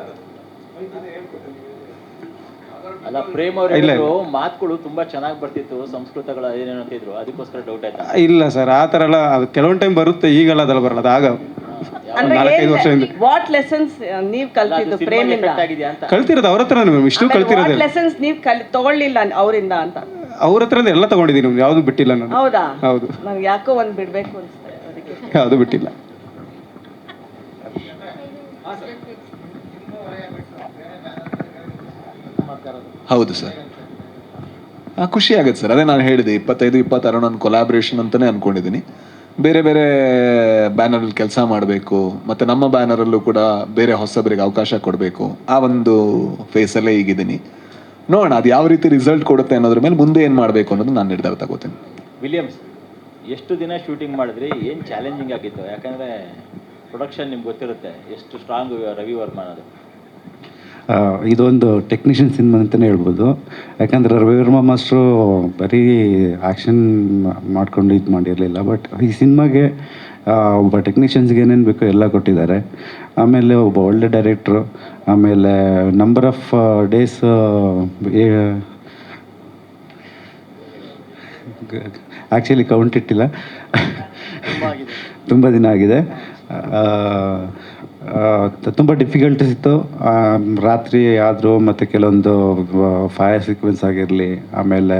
ಅಲ್ಲ ಪ್ರೇಮ್ ಅವ್ರು ಹೇಳಿದ್ರು ಮಾತುಗಳು ತುಂಬಾ ಚೆನ್ನಾಗಿ ಬರ್ತಿತ್ತು, ಸಂಸ್ಕೃತಗಳ ಏನೇನು ಅಂತಿದ್ರು, ಅದಕ್ಕೋಸ್ಕರ ಡೌಟ್ ಆಯ್ತಾ? ಇಲ್ಲ ಸರ್, ಆ ಥರ ಎಲ್ಲ ಅದು ಕೆಲವೊಂದು ಟೈಮ್ ಬರುತ್ತೆ, ಈಗಲ್ಲ ಅದೆಲ್ಲ ಬರಲ್ಲ. ಅದು ಆಗ ಅಂದ್ರೆ 4-5 ವರ್ಷದಿಂದ ವಾಟ್ ಲೆಸನ್ಸ್ ನೀವ್ ಕಲ್ತಿದ್ದು ಪ್ರೇಮಿಂದ? ಆಗಿದೆಯಾ ಅಂತ. ಕಲ್ತಿರೋದು ಅವ್ರ ಹತ್ರ ಮ್ಯಾಮ್, ಇಷ್ಟು ಕಲ್ತಿರೋದೇ. ಲೆಸನ್ಸ್ ನೀವ್ ತಗೊಳ್ಳಿಲ್ಲ ಅವರಿಂದ ಅಂತ? ಅವ್ರ ಹತ್ರ ಎಲ್ಲ ತಗೊಂಡಿದ್ದೀನಿ, ಯಾವುದು ಬಿಟ್ಟಿಲ್ಲ ನಾನು. ಹೌದಾ? ಹೌದು, ನನ್ಗೆ ಯಾಕೋ ಒಂದ್ ಬಿಡ್ಬೇಕು ಅನ್ಸುತ್ತೆ ಅದಕ್ಕೆ. ಯಾವುದು ಬಿಟ್ಟಿಲ್ಲ. ಹೌದು ಸರ್, ಖುಷಿ ಆಗುತ್ತೆ ಸರ್. ಅದೇ ನಾನು ಹೇಳಿದೆ 25-26 ನಾನು ಕೊಲಾಬ್ರೇಷನ್ ಅಂತಲೇ ಅಂದ್ಕೊಂಡಿದ್ದೀನಿ. ಬೇರೆ ಬೇರೆ ಬ್ಯಾನರಲ್ಲಿ ಕೆಲಸ ಮಾಡಬೇಕು, ಮತ್ತು ನಮ್ಮ ಬ್ಯಾನರಲ್ಲೂ ಕೂಡ ಬೇರೆ ಹೊಸಬರಿಗೆ ಅವಕಾಶ ಕೊಡಬೇಕು, ಆ ಒಂದು ಫೇಸಲ್ಲೇ ಈಗಿದ್ದೀನಿ. ನೋಡೋಣ ಅದು ಯಾವ ರೀತಿ ರಿಸಲ್ಟ್ ಕೊಡುತ್ತೆ ಅನ್ನೋದ್ರ ಮೇಲೆ ಮುಂದೆ ಏನು ಮಾಡಬೇಕು ಅನ್ನೋದು ನಾನು ನಿರ್ಧಾರ ತಗೋತೀನಿ. ವಿಲಿಯಮ್ಸ್, ಎಷ್ಟು ದಿನ ಶೂಟಿಂಗ್ ಮಾಡಿದ್ರಿ? ಏನು ಚಾಲೆಂಜಿಂಗ್ ಆಗಿತ್ತು? ಯಾಕಂದರೆ ಪ್ರೊಡಕ್ಷನ್ ನಿಮ್ಗೆ ಗೊತ್ತಿರುತ್ತೆ ಎಷ್ಟು ಸ್ಟ್ರಾಂಗ್ ರವಿ ವರ್ಮ ಅನ್ನೋದು. ಇದೊಂದು ಟೆಕ್ನಿಷಿಯನ್ ಸಿನಿಮಾ ಅಂತಲೇ ಹೇಳ್ಬೋದು. ಯಾಕಂದರೆ ರವಿ ವರ್ಮ ಮಾಸ್ಟ್ರು ಬರೀ ಆ್ಯಕ್ಷನ್ ಮಾಡ್ಕೊಂಡು ಇದು ಮಾಡಿರಲಿಲ್ಲ, ಬಟ್ ಈ ಸಿನಿಮಾಗೆ ಒಬ್ಬ ಟೆಕ್ನಿಷಿಯನ್ಸ್ಗೆ ಏನೇನು ಬೇಕೋ ಎಲ್ಲ ಕೊಟ್ಟಿದ್ದಾರೆ. ಆಮೇಲೆ ಒಬ್ಬ ಒಳ್ಳೆ ಡೈರೆಕ್ಟ್ರು, ಆಮೇಲೆ number of days actually count ಇಟ್ಟಿಲ್ಲ, ತುಂಬ ದಿನ ಆಗಿದೆ. ತುಂಬ ಡಿಫಿಕಲ್ಟೀಸ್ ಇತ್ತು. ರಾತ್ರಿ ಆದರೂ ಮತ್ತು ಕೆಲವೊಂದು ಫೈರ್ ಸೀಕ್ವೆನ್ಸ್ ಆಗಿರಲಿ, ಆಮೇಲೆ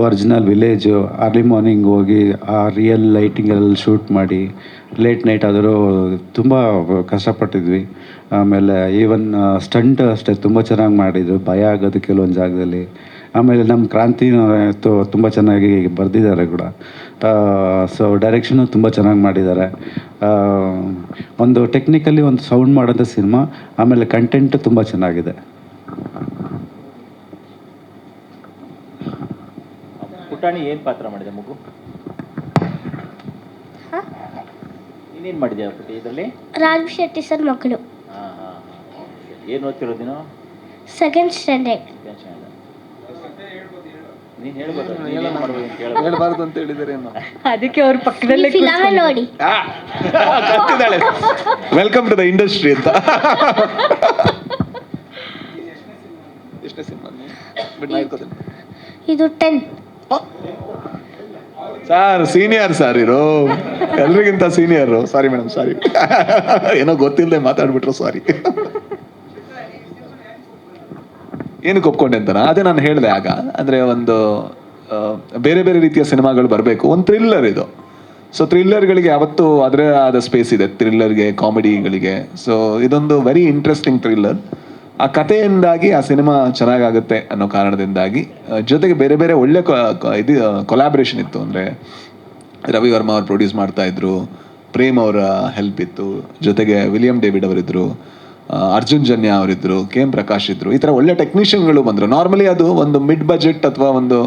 ಒರಿಜಿನಲ್ ವಿಲೇಜು ಅರ್ಲಿ ಮಾರ್ನಿಂಗ್ ಹೋಗಿ ಆ ರಿಯಲ್ ಲೈಟಿಂಗಲ್ಲಿ ಶೂಟ್ ಮಾಡಿ ಲೇಟ್ ನೈಟ್ ಆದರೂ ತುಂಬ ಕಷ್ಟಪಟ್ಟಿದ್ವಿ. ಆಮೇಲೆ ಈವನ್ ಸ್ಟಂಟ್ ಅಷ್ಟೇ ತುಂಬ ಚೆನ್ನಾಗಿ ಮಾಡಿದ್ರು, ಭಯ ಆಗೋದು ಕೆಲವೊಂದು ಜಾಗದಲ್ಲಿ. ಆಮೇಲೆ ನಮ್ಮ ಕ್ರಾಂತಿ ತುಂಬ ಚೆನ್ನಾಗಿ ಬರೆದಿದ್ದಾರೆ ಕೂಡ. ಸೊ ಡೈರೆಕ್ಷನು ತುಂಬ ಚೆನ್ನಾಗಿ ಮಾಡಿದ್ದಾರೆ. ಒಂದು ಟೆಕ್ನಿಕಲಿ ಒಂದು ಸೌಂಡ್ ಮಾಡೋಂಥ ಸಿನಿಮಾ, ಆಮೇಲೆ ಕಂಟೆಂಟ್ ತುಂಬ ಚೆನ್ನಾಗಿದೆ. ಪುಟಾಣಿ ಏನು ಪಾತ್ರ ಮಾಡಿದೆ ಮಗು? ನೀನೇನು ಮಾಡಿದ್ಯಾ ಪುಟಿ ಇದರಲ್ಲಿ? ರಾಜ್ ಶೆಟ್ಟಿ ಸರ್ ಮಕ್ಕಳು. ಹಾಂ ಹಾಂ ಹಾಂ. ಏನು ಓದ್ತಿರೋದು ನೀನು? Second standard. ನೀನು ಹೇಳ್ಬೋದು, ನೀನೇನು ಮಾಡ್ಬೋದು ಅಂತ ಹೇಳಿ. ಹೇಳ್ಬಾರ್ದು ಅಂತ ಹೇಳಿದರೆ ಅದಕ್ಕೆ ಅವ್ರ ಪಕ್ಕದಲ್ಲೇ ಫಿಲಮ್ ನೋಡಿ. ವೆಲ್ಕಮ್ ಟು ದ ಇಂಡಸ್ಟ್ರಿ ಅಂತ. ಎಷ್ಟನೇ ಸಿನಿಮಾ? ಇದು 10th. ಸರ್ ಸೀನಿಯರ್ ಸರ್, ಇರೋ ಎಲ್ರಿಗಿಂತ ಸೀನಿಯರು. ಸಾರಿ ಮೇಡಮ್, ಸಾರಿ. ಏನೋ ಗೊತ್ತಿಲ್ಲದೆ ಮಾತಾಡ್ಬಿಟ್ರು, ಸಾರಿ. ಏನಕ್ಕೆ ಒಪ್ಕೊಂಡೆ ಅಂತಾನ? ಅದೇ ನಾನು ಹೇಳಿದೆ ಆಗ. ಅಂದರೆ ಒಂದು ಬೇರೆ ಬೇರೆ ರೀತಿಯ ಸಿನಿಮಾಗಳು ಬರಬೇಕು. ಒಂದು ಥ್ರಿಲ್ಲರ್ ಇದು. ಸೊ ಥ್ರಿಲ್ಲರ್ಗಳಿಗೆ ಯಾವತ್ತೂ ಅದರೇ ಆದ ಸ್ಪೇಸ್ ಇದೆ, ಥ್ರಿಲ್ಲರ್ಗೆ, ಕಾಮಿಡಿಗಳಿಗೆ. ಸೊ ಇದೊಂದು ವೆರಿ ಇಂಟ್ರೆಸ್ಟಿಂಗ್ ಥ್ರಿಲ್ಲರ್. ಆ ಕಥೆಯಿಂದಾಗಿ ಆ ಸಿನಿಮಾ ಚೆನ್ನಾಗಾಗುತ್ತೆ ಅನ್ನೋ ಕಾರಣದಿಂದಾಗಿ, ಜೊತೆಗೆ ಬೇರೆ ಬೇರೆ ಒಳ್ಳೆ ಇದು ಕೊಲಾಬ್ರೇಷನ್ ಇತ್ತು. ಅಂದರೆ ರವಿ ವರ್ಮ ಅವ್ರು ಪ್ರೊಡ್ಯೂಸ್ ಮಾಡ್ತಾಯಿದ್ರು, ಪ್ರೇಮ್ ಅವರ ಹೆಲ್ಪ್ ಇತ್ತು, ಜೊತೆಗೆ William David ಅವರಿದ್ದರು, Arjun Janya ಅವರಿದ್ದರು, K M Prakash ಇದ್ದರು. ಈ ಥರ ಒಳ್ಳೆ ಟೆಕ್ನಿಷಿಯನ್ಗಳು ಬಂದರು. ನಾರ್ಮಲಿ ಅದು ಒಂದು ಮಿಡ್ ಬಜೆಟ್ ಅಥವಾ ಒಂದು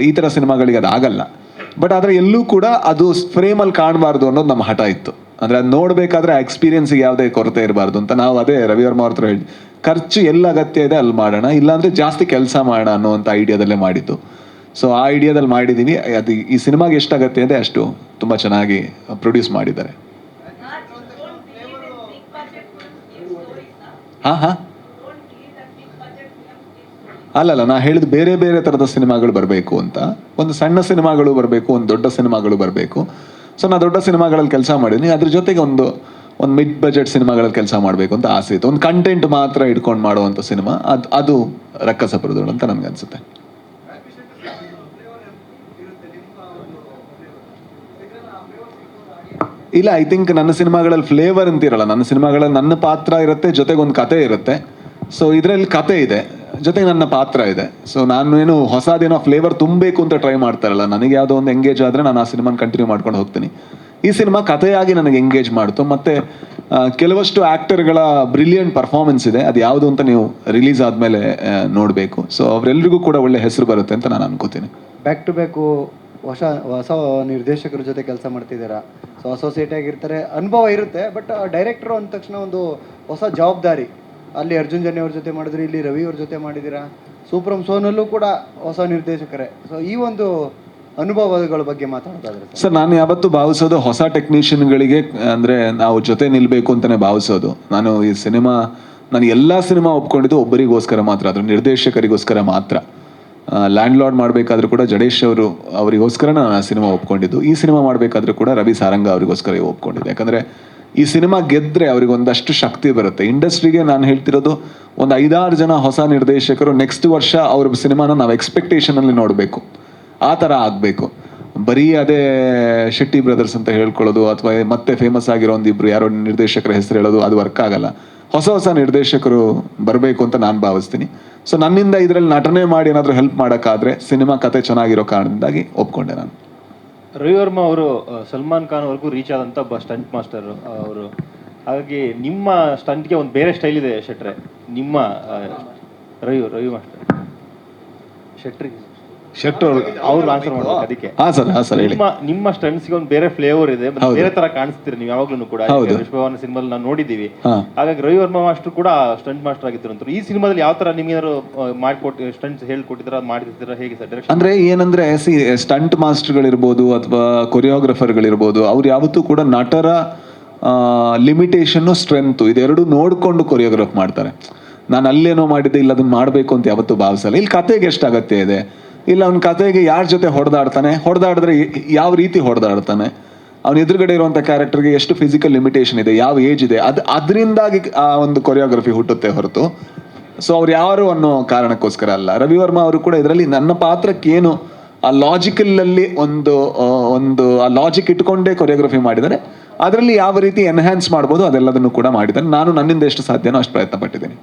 ಈ ಥರ ಸಿನಿಮಾಗಳಿಗೆ ಅದು ಆಗಲ್ಲ. ಬಟ್ ಆದರೆ ಎಲ್ಲೂ ಕೂಡ ಅದು ಫ್ರೇಮಲ್ಲಿ ಕಾಣಬಾರ್ದು ಅನ್ನೋದು ನಮ್ಮ ಹಠ ಇತ್ತು. ಅಂದರೆ ಅದು ನೋಡಬೇಕಾದ್ರೆ ಆ ಎಕ್ಸ್ಪೀರಿಯನ್ಸಿಗೆ ಯಾವುದೇ ಕೊರತೆ ಇರಬಾರ್ದು ಅಂತ ನಾವು ಅದೇ ರವಿ ವರ್ಮ ಅವ್ರ ಹತ್ರ ಹೇಳಿ, ಖರ್ಚು ಎಲ್ಲ ಅಗತ್ಯ ಇದೆ ಅಲ್ಲಿ ಮಾಡೋಣ, ಇಲ್ಲಾಂದರೆ ಜಾಸ್ತಿ ಕೆಲಸ ಮಾಡೋಣ ಅನ್ನೋವಂಥ ಐಡಿಯಾದಲ್ಲೇ ಮಾಡಿದ್ದು. ಸೊ ಆ ಐಡಿಯಾದಲ್ಲಿ ಮಾಡಿದ್ದೀವಿ. ಅದು ಈ ಸಿನಿಮಾಗೆ ಎಷ್ಟು ಅಗತ್ಯ ಇದೆ ಅಷ್ಟು ತುಂಬ ಚೆನ್ನಾಗಿ ಪ್ರೊಡ್ಯೂಸ್ ಮಾಡಿದ್ದಾರೆ. ಹಾಂ ಹಾಂ, ಅಲ್ಲಲ್ಲ, ನಾ ಹೇಳಿದ ಬೇರೆ ಬೇರೆ ಥರದ ಸಿನಿಮಾಗಳು ಬರಬೇಕು ಅಂತ. ಒಂದು ಸಣ್ಣ ಸಿನಿಮಾಗಳು ಬರಬೇಕು, ಒಂದು ದೊಡ್ಡ ಸಿನಿಮಾಗಳು ಬರಬೇಕು. ಸೊ ನಾ ದೊಡ್ಡ ಸಿನಿಮಾಗಳಲ್ಲಿ ಕೆಲಸ ಮಾಡಿದ್ದೀನಿ, ಅದ್ರ ಜೊತೆಗೆ ಒಂದು ಮಿಡ್ ಬಜೆಟ್ ಸಿನಿಮಾಗಳಲ್ಲಿ ಕೆಲಸ ಮಾಡಬೇಕು ಅಂತ ಆಸೆ ಇತ್ತು. ಒಂದು ಕಂಟೆಂಟ್ ಮಾತ್ರ ಇಟ್ಕೊಂಡು ಮಾಡುವಂಥ ಸಿನಿಮಾ ಅದು ರಕ್ಕಸಪುರದೋಳು ಅಂತ ನನಗನ್ಸುತ್ತೆ. ಇಲ್ಲ, ಐ ಥಿಂಕ್ ನನ್ನ ಸಿನಿಮಾಗಳಲ್ಲಿ ಫ್ಲೇವರ್ ಅಂತಿರಲ್ಲ. ನನ್ನ ಸಿನಿಮಾಗಳಲ್ಲಿ ನನ್ನ ಪಾತ್ರ ಇರುತ್ತೆ, ಜೊತೆಗೆ ಒಂದು ಕತೆ ಇರುತ್ತೆ. ಸೊ ಇದರಲ್ಲಿ ಕತೆ ಇದೆ, ಜೊತೆಗೆ ನನ್ನ ಪಾತ್ರ ಇದೆ. ಸೊ ನಾನು ಏನು ಹೊಸದೇನೋ ಫ್ಲೇವರ್ ತುಂಬಬೇಕು ಅಂತ ಟ್ರೈ ಮಾಡ್ತಾ ಇರಲ್ಲ. ನನಗೆ ಯಾವುದೋ ಒಂದು ಎಂಗೇಜ್ ಆದರೆ ನಾನು ಆ ಸಿನಿಮಾನ ಕಂಟಿನ್ಯೂ ಮಾಡ್ಕೊಂಡು ಹೋಗ್ತೀನಿ. ಈ ಸಿನಿಮಾ ಕಥೆಯಾಗಿ ನನಗೆ ಎಂಗೇಜ್ ಮಾಡ್ತು. ಮತ್ತು ಕೆಲವಷ್ಟು ಆ್ಯಕ್ಟರ್ಗಳ ಬ್ರಿಲಿಯಂಟ್ ಪರ್ಫಾರ್ಮೆನ್ಸ್ ಇದೆ. ಅದು ಯಾವುದು ಅಂತ ನೀವು ರಿಲೀಸ್ ಆದಮೇಲೆ ನೋಡಬೇಕು. ಸೊ ಅವರೆಲ್ಲರಿಗೂ ಕೂಡ ಒಳ್ಳೆ ಹೆಸರು ಬರುತ್ತೆ ಅಂತ ನಾನು ಅನ್ಕೋತೀನಿ. ಬ್ಯಾಕ್ ಟು ಬ್ಯಾಕು ಹೊಸ ನಿರ್ದೇಶಕರ ಜೊತೆ ಕೆಲಸ ಮಾಡ್ತಿದ್ದೀರಾ. ಸೊ ಅಸೋಸಿಯೇಟ್ ಆಗಿರ್ತಾರೆ, ಅನುಭವ ಇರುತ್ತೆ. ಬಟ್ ಡೈರೆಕ್ಟ್ರು ಅಂದ ತಕ್ಷಣ ಒಂದು ಹೊಸ ಜವಾಬ್ದಾರಿ. ಅಲ್ಲಿ ಅರ್ಜುನ್ ಜನ್ಯ ಅವ್ರ ಜೊತೆ ಮಾಡಿದ್ರಿ, ಇಲ್ಲಿ ರವಿ ಅವ್ರ ಜೊತೆ ಮಾಡಿದ್ದೀರಾ, ಸೂಪ್ರಮ್ ಸೋನಲ್ಲೂ ಕೂಡ ಹೊಸ ನಿರ್ದೇಶಕರೇ. ಸೊ ಈ ಒಂದು ಅನುಭವಗಳ ಬಗ್ಗೆ ಮಾತಾಡ್ತಾ ಇದ್ದಾರೆ ಸರ್. ನಾನು ಯಾವತ್ತೂ ಭಾವಿಸೋದು ಹೊಸ ಟೆಕ್ನಿಷಿಯನ್ಗಳಿಗೆ ಅಂದರೆ ನಾವು ಜೊತೆ ನಿಲ್ಲಬೇಕು ಅಂತಲೇ ಭಾವಿಸೋದು. ನಾನು ಈ ಸಿನಿಮಾ ನಾನು ಎಲ್ಲ ಸಿನಿಮಾ ಒಪ್ಕೊಂಡಿದ್ದು ಒಬ್ಬರಿಗೋಸ್ಕರ ಮಾತ್ರ, ಅದು ನಿರ್ದೇಶಕರಿಗೋಸ್ಕರ ಮಾತ್ರ. ಲ್ಯಾಂಡ್ ಲಾರ್ಡ್ ಮಾಡಬೇಕಾದ್ರೂ ಕೂಡ ಜಡೇಶ್ ಅವರಿಗೋಸ್ಕರ ನಾನು ಆ ಸಿನಿಮಾ ಒಪ್ಕೊಂಡಿದ್ದು. ಈ ಸಿನಿಮಾ ಮಾಡಬೇಕಾದ್ರೂ ಕೂಡ ರವಿ ಸಾರಂಗ ಅವರಿಗೋಸ್ಕರ ಒಪ್ಕೊಂಡಿದ್ದೆ. ಯಾಕಂದರೆ ಈ ಸಿನಿಮಾ ಗೆದ್ದರೆ ಅವ್ರಿಗೆ ಒಂದಷ್ಟು ಶಕ್ತಿ ಬರುತ್ತೆ. ಇಂಡಸ್ಟ್ರಿಗೆ ನಾನು ಹೇಳ್ತಿರೋದು, ಒಂದು 5-6 ಜನ ಹೊಸ ನಿರ್ದೇಶಕರು ನೆಕ್ಸ್ಟ್ ವರ್ಷ ಅವ್ರ ಸಿನಿಮಾನ ನಾವು ಎಕ್ಸ್ಪೆಕ್ಟೇಷನಲ್ಲಿ ನೋಡಬೇಕು, ಆ ಥರ ಆಗಬೇಕು. ಬರೀ ಅದೇ ಶೆಟ್ಟಿ ಬ್ರದರ್ಸ್ ಅಂತ ಹೇಳ್ಕೊಳ್ಳೋದು ಅಥವಾ ಮತ್ತೆ ಫೇಮಸ್ ಆಗಿರೋ ಒಂದಿಬ್ರು ಯಾರೋ ನಿರ್ದೇಶಕರ ಹೆಸರು ಹೇಳೋದು ಅದು ವರ್ಕ್ ಆಗಲ್ಲ. ಹೊಸ ನಿರ್ದೇಶಕರು ಬರಬೇಕು ಅಂತ ನಾನು ಭಾವಿಸ್ತೀನಿ. ಸೊ ನನ್ನಿಂದ ಇದರಲ್ಲಿ ನಟನೆ ಮಾಡಿ ಏನಾದರೂ ಹೆಲ್ಪ್ ಮಾಡೋಕ್ಕಾದ್ರೆ, ಸಿನಿಮಾ ಕತೆ ಚೆನ್ನಾಗಿರೋ ಕಾರಣದಿಂದಾಗಿ ಒಪ್ಕೊಂಡೆ ನಾನು. ರವಿವರ್ಮ ಅವರು ಸಲ್ಮಾನ್ ಖಾನ್ ಅವ್ರಿಗೂ ರೀಚ್ ಆದಂಥ ಸ್ಟಂಟ್ ಮಾಸ್ಟರ್ ಅವರು. ಹಾಗಾಗಿ ನಿಮ್ಮ ಸ್ಟಂಟ್ಗೆ ಒಂದು ಬೇರೆ ಸ್ಟೈಲ್ ಇದೆ ಶೆಟ್ರೆ, ನಿಮ್ಮ ರವಿ ಮಾಸ್ಟರ್ ಶೆಟ್ರು ಅವ್ರು ಆನ್ಸರ್ ಮಾಡ್ಬೇಕು ಅದಕ್ಕೆ. ಹಾಂ ಸರ್ ಹೇಳಿ. ನಿಮ್ಮ ಸ್ಟಂಟ್ಸ್ಗೆ ಒಂದು ಬೇರೆ ಫ್ಲೇವರ್ ಇದೆ, ಬೇರೆ ತರ ಕಾಣಿಸ್ತೀರಿ ನೀವು ಯಾವಾಗ್ಲೂ ಕೂಡ. ವಿಶ್ವಭವನ ಸಿನಿಮಾದಲ್ಲಿ ನಾವು ನೋಡಿದ್ದೀವಿ. ಹಾಗಾಗಿ ರವಿವರ್ಮ ಮಾಸ್ಟರ್ ಕೂಡ ಸ್ಟಂಟ್ ಮಾಸ್ಟರ್ ಆಗಿದ್ರು ಅಂತ. ಈ ಸಿನಿಮಾದಲ್ಲಿ ಯಾವ ತರ ನಿಮ್ಗೆ ಏನಾದ್ರು ಮಾಡಿಕೊಟ್ಟು ಸ್ಟಂಟ್ಸ್ ಹೇಳ್ಕೊಟ್ಟಿದ್ರ, ಮಾಡ್ತಿದ್ದೀರಾ, ಹೇಗೆ ಸರ್ ಡೈರೆಕ್ಷನ್? ಅಂದ್ರೆ ಏನಂದ್ರೆ ಸ್ಟಂಟ್ ಮಾಸ್ಟರ್ಗಳಿರ್ಬೋದು ಅಥವಾ ಕೊರಿಯೋಗ್ರಫರ್ಗಳಿರ್ಬೋದು, ಅವ್ರು ಯಾವತ್ತೂ ಕೂಡ ನಟರ ಲಿಮಿಟೇಷನ್ನು ಸ್ಟ್ರೆಂತು ಇದೆರಡು ನೋಡಿಕೊಂಡು ಕೊರಿಯೋಗ್ರಾಫ್ ಮಾಡ್ತಾರೆ. ನಾನು ಅಲ್ಲೇನೋ ಮಾಡಿದ್ದೆ, ಇಲ್ಲ ಅದನ್ನ ಮಾಡಬೇಕು ಅಂತ ಯಾವತ್ತೂ ಭಾವಿಸಲ್ಲ. ಇಲ್ಲಿ ಕತೆಗೆ ಎಷ್ಟು ಅಗತ್ಯ ಇದೆ, ಇಲ್ಲ ಅವ್ನ ಕತೆಗೆ ಯಾರ ಜೊತೆ ಹೊಡೆದಾಡಿದ್ರೆ ಯಾವ ರೀತಿ ಹೊಡೆದಾಡ್ತಾನೆ, ಅವ್ನ ಎದುರುಗಡೆ ಇರುವಂಥ ಕ್ಯಾರೆಕ್ಟರ್ಗೆ ಎಷ್ಟು ಫಿಸಿಕಲ್ ಲಿಮಿಟೇಷನ್ ಇದೆ, ಯಾವ ಏಜ್ ಇದೆ, ಅದರಿಂದಾಗಿ ಆ ಒಂದು ಕೊರಿಯೋಗ್ರಫಿ ಹುಟ್ಟುತ್ತೆ ಹೊರತು ಸೊ ಅವ್ರು ಯಾರು ಅನ್ನೋ ಕಾರಣಕ್ಕೋಸ್ಕರ ಅಲ್ಲ. ರವಿವರ್ಮ ಅವರು ಕೂಡ ಇದರಲ್ಲಿ ನನ್ನ ಪಾತ್ರಕ್ಕೇನು ಆ ಲಾಜಿಕಲ್ಲಲ್ಲಿ ಒಂದು ಆ ಲಾಜಿಕ್ ಇಟ್ಕೊಂಡೇ ಕೊರಿಯೋಗ್ರಫಿ ಮಾಡಿದ್ದಾರೆ. ಅದರಲ್ಲಿ ಯಾವ ರೀತಿ ಎನ್ಹ್ಯಾನ್ಸ್ ಮಾಡ್ಬೋದು ಅದೆಲ್ಲದನ್ನು ಕೂಡ ಮಾಡಿದ್ದಾರೆ. ನಾನು ನನ್ನಿಂದ ಎಷ್ಟು ಸಾಧ್ಯನೋ ಅಷ್ಟು ಪ್ರಯತ್ನ ಪಟ್ಟಿದ್ದೀನಿ.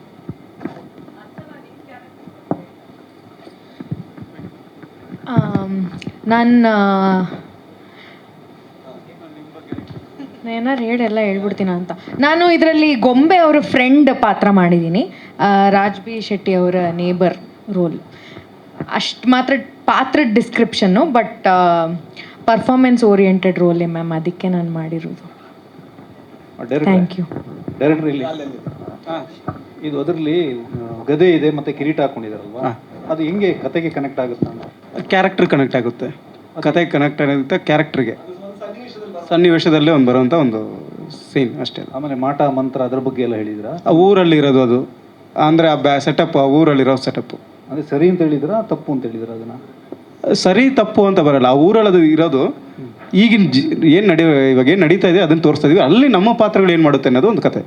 ಏನಾರು ಎಲ್ಲ ಹೇಳ್ಬಿಡ್ತೀನ ಅಂತ. ನಾನು ಇದರಲ್ಲಿ ಗೊಂಬೆ ಅವರ ಫ್ರೆಂಡ್ ಪಾತ್ರ ಮಾಡಿದ್ದೀನಿ, ರಾಜ್ಬಿ ಶೆಟ್ಟಿ ಅವರ ನೇಬರ್ ರೋಲ್. ಅಷ್ಟು ಮಾತ್ರ ಪಾತ್ರ ಡಿಸ್ಕ್ರಿಪ್ಷನ್ನು, ಬಟ್ ಪರ್ಫಾರ್ಮೆನ್ಸ್ ಓರಿಯೆಂಟೆಡ್ ರೋಲೇ ಮ್ಯಾಮ್, ಅದಕ್ಕೆ ನಾನು ಮಾಡಿರೋದು. Thank you. ಡೈರೆಕ್ಟರ್ ಇಲ್ಲಿ ಇದು ಅದರಲ್ಲಿ ಗದೆ ಇದೆ ಮತ್ತೆ ಕಿರೀಟ ಹಾಕೊಂಡಿದಾರಲ್ವಾ, ಅದು ಹೆಂಗೆ ಕತೆಗೆ ಕನೆಕ್ಟ್ ಆಗುತ್ತೆ? ಕ್ಯಾರೆಕ್ಟರ್ ಕನೆಕ್ಟ್ ಆಗುತ್ತೆ, ಕತೆಗೆ ಕನೆಕ್ಟ್ ಆಗುತ್ತೆ, ಕ್ಯಾರೆಕ್ಟರ್ಗೆ ಸನ್ನಿವೇಶದಲ್ಲೇ ಬರುವಂಥ ಒಂದು ಸೀನ್ ಅಷ್ಟೇ. ಆಮೇಲೆ ಮಾಟ ಮಂತ್ರ ಅದ್ರ ಬಗ್ಗೆ ಎಲ್ಲ ಹೇಳಿದ್ರ? ಊರಲ್ಲಿ ಇರೋದು ಅದು, ಅಂದರೆ ಆ ಸೆಟಪ್, ಆ ಊರಲ್ಲಿರೋ ಸೆಟಪ್. ಅಂದರೆ ಸರಿ ಅಂತ ಹೇಳಿದ್ರ, ತಪ್ಪು ಅಂತ ಹೇಳಿದ್ರ? ಅದನ್ನ ಸರಿ ತಪ್ಪು ಅಂತ ಬರಲ್ಲ, ಆ ಊರಲ್ಲಿ ಅದು ಇರೋದು. ಈಗಿನ ಇವಾಗ ಏನು ನಡೀತಾ ಇದೆ ಅದನ್ನು ತೋರಿಸ್ತಾ ಇದೀವಿ, ಅಲ್ಲಿ ನಮ್ಮ ಪಾತ್ರಗಳು ಏನು ಮಾಡುತ್ತೆ ಅನ್ನೋದು ಒಂದು ಕತೆ.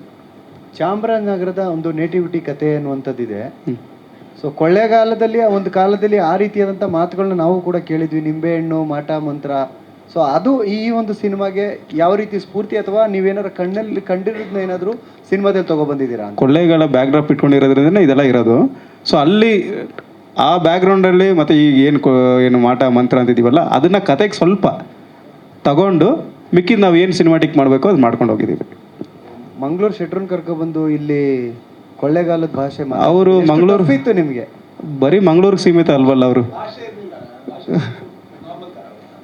ಚಾಮರಾಜನಗರದ ಒಂದು ನೇಟಿವಿಟಿ ಕತೆ ಅನ್ನುವಂಥದ್ದಿದೆ. ಸೊ ಕೊಳ್ಳೆಗಾಲದಲ್ಲಿ ಒಂದು ಕಾಲದಲ್ಲಿ ಆ ರೀತಿಯಾದಂಥ ಮಾತುಗಳನ್ನ ನಾವು ಕೂಡ ಕೇಳಿದ್ವಿ, ನಿಂಬೆಹಣ್ಣು, ಮಾಟ ಮಂತ್ರ. ಸೊ ಅದು ಈ ಒಂದು ಸಿನಿಮಾಗೆ ಯಾವ ರೀತಿ ಸ್ಫೂರ್ತಿ, ಅಥವಾ ನೀವೇನಾದ್ರು ಕಂಡಿರೋದನ್ನ ಏನಾದರೂ ಸಿನಿಮಾದಲ್ಲಿ ತೊಗೊಬಂದಿದ್ದೀರಾ? ಕೊಳ್ಳೇಗಾಲ ಬ್ಯಾಕ್ಡ್ರಾಪ್ ಇಟ್ಕೊಂಡಿರೋದ್ರಿಂದ ಇದೆಲ್ಲ ಇರೋದು. ಸೊ ಅಲ್ಲಿ ಆ ಬ್ಯಾಕ್ಗ್ರೌಂಡಲ್ಲಿ ಮತ್ತು ಈಗ ಏನು ಮಾಟ ಮಂತ್ರ ಅಂತಿದ್ದೀವಲ್ಲ, ಅದನ್ನು ಕತೆಗೆ ಸ್ವಲ್ಪ ತಗೊಂಡು ಮಿಕ್ಕಿದ ನಾವು ಏನು ಸಿನಿಮಾಟಿಕ್ ಮಾಡಬೇಕು ಅದು ಮಾಡ್ಕೊಂಡು ಹೋಗಿದ್ದೀವಿ. ಮಂಗಳೂರು ಶೆಟ್ರನ್ ಕರ್ಕೊಬಂದು ಇಲ್ಲಿ ಕೊಳ್ಳೇಗಾಲದ ಭಾಷೆ ಅವರು ಮಂಗಳೂರು ಇತ್ತು ನಿಮಗೆ? ಬರೀ ಮಂಗಳೂರಿಗೆ ಸೀಮಿತ ಅಲ್ವಲ್ಲ ಅವರು?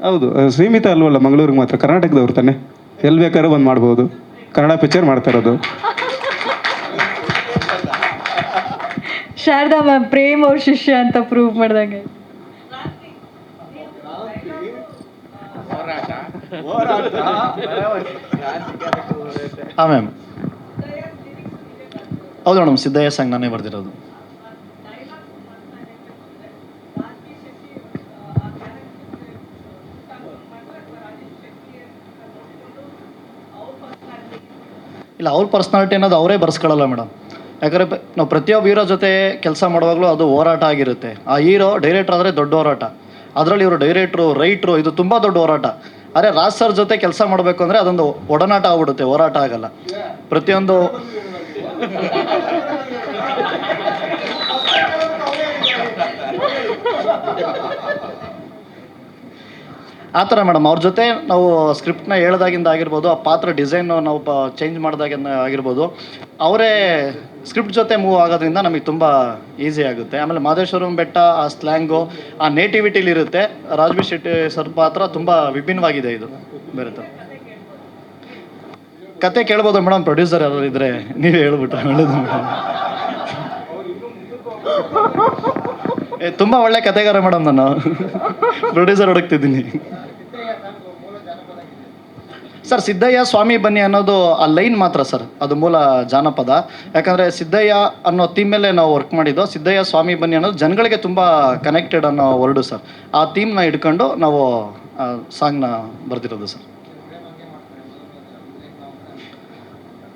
ಹೌದು, ಸೀಮಿತ ಅಲ್ವಲ್ಲ ಮಂಗಳೂರಿಗೆ ಮಾತ್ರ, ಕರ್ನಾಟಕದವ್ರು ತಾನೆ, ಎಲ್ಲಿ ಬೇಕಾದ್ರೂ ಬಂದು ಮಾಡ್ಬೋದು. ಕನ್ನಡ ಪಿಕ್ಚರ್ ಮಾಡ್ತಾ ಇರೋದು. ಶಾರದಾ ಮ್ಯಾಮ್ ಪ್ರೇಮ್ ಅವ್ರ ಶಿಷ್ಯ ಅಂತ ಪ್ರೂವ್ ಮಾಡಿದಂಗೆ. ಹಾಂ ಮ್ಯಾಮ್, ಹೌದು ಮೇಡಮ್, ಸಿದ್ದಯ್ಯ ಸಾಂಗ್ ನಾನೇ ಬರ್ದಿರೋದು. ಇಲ್ಲ, ಅವ್ರ ಪರ್ಸ್ನಾಲಿಟಿ ಅನ್ನೋದು ಅವರೇ ಬರ್ಸ್ಕೊಳ್ಳಲ್ಲ ಮೇಡಮ್. ಯಾಕಂದರೆ ನಾವು ಪ್ರತಿಯೊಬ್ಬ ಹೀರೋ ಜೊತೆ ಕೆಲಸ ಮಾಡುವಾಗಲೂ ಅದು ಹೋರಾಟ ಆಗಿರುತ್ತೆ. ಆ ಹೀರೋ ಡೈರೆಕ್ಟ್ರ್ ಆದರೆ ದೊಡ್ಡ ಹೋರಾಟ, ಅದರಲ್ಲಿ ಇವರು ಡೈರೆಕ್ಟ್ರು, ರೈಟ್ರು, ಇದು ತುಂಬ ದೊಡ್ಡ ಹೋರಾಟ. ಆದರೆ ರಾಜ್ ಸರ್ ಜೊತೆ ಕೆಲಸ ಮಾಡಬೇಕು ಅಂದರೆ ಅದೊಂದು ಒಡನಾಟ ಆಗ್ಬಿಡುತ್ತೆ, ಹೋರಾಟ ಆಗಲ್ಲ. ಪ್ರತಿಯೊಂದು ಆ ಥರ ಮೇಡಮ್, ಅವ್ರ ಜೊತೆ ನಾವು ಸ್ಕ್ರಿಪ್ಟ್ನ ಹೇಳ್ದಾಗಿಂದ ಆಗಿರ್ಬೋದು, ಆ ಪಾತ್ರ ಡಿಸೈನ್ ನಾವು ಚೇಂಜ್ ಮಾಡಿದಾಗಿಂದ ಆಗಿರ್ಬೋದು, ಅವರೇ ಸ್ಕ್ರಿಪ್ಟ್ ಜೊತೆ ಮೂವ್ ಆಗೋದ್ರಿಂದ ನಮಗೆ ತುಂಬ ಈಸಿ ಆಗುತ್ತೆ. ಆಮೇಲೆ ಮಾದೇಶ್ವರಂ ಬೆಟ್ಟ ಆ ಸ್ಲ್ಯಾಂಗು, ಆ ನೇಟಿವಿಟಿಲಿರುತ್ತೆ. ರಾಜ್ಬಿ ಶೆಟ್ಟಿ ಸರ್ ಪಾತ್ರ ತುಂಬ ವಿಭಿನ್ನವಾಗಿದೆ. ಇದು ಬೇರೆ ಥರ ಕತೆ ಕೇಳ್ಬೋದು ಮೇಡಮ್, ಪ್ರೊಡ್ಯೂಸರ್ ಯಾರು ಇದ್ದರೆ ನೀವೇ ಹೇಳ್ಬಿಟ್ರೆ ಒಳ್ಳೇದು ಮೇಡಮ್. ತುಂಬ ಒಳ್ಳೆ ಕತೆಗಾರ ಮೇಡಮ್, ನಾನು ಪ್ರೊಡ್ಯೂಸರ್ ಹುಡುಕ್ತಿದ್ದೀನಿ. ಸರ್ ಸಿದ್ದಯ್ಯ ಸ್ವಾಮಿ ಬನ್ನಿ ಅನ್ನೋದು ಆ ಲೈನ್ ಮಾತ್ರ ಸರ್, ಅದು ಮೂಲ ಜಾನಪದ. ಯಾಕಂದರೆ ಸಿದ್ದಯ್ಯ ಅನ್ನೋ ಥೀಮ್ ಮೇಲೆ ನಾವು ವರ್ಕ್ ಮಾಡಿದ್ದು. ಸಿದ್ದಯ್ಯ ಸ್ವಾಮಿ ಬನ್ನಿ ಅನ್ನೋದು ಜನಗಳಿಗೆ ತುಂಬ ಕನೆಕ್ಟೆಡ್ ಅನ್ನೋ ವರ್ಡು ಸರ್. ಆ ಥೀಮ್ನ ಇಟ್ಕೊಂಡು ನಾವು ಸಾಂಗ್ನ ಬರೆದಿರೋದು ಸರ್.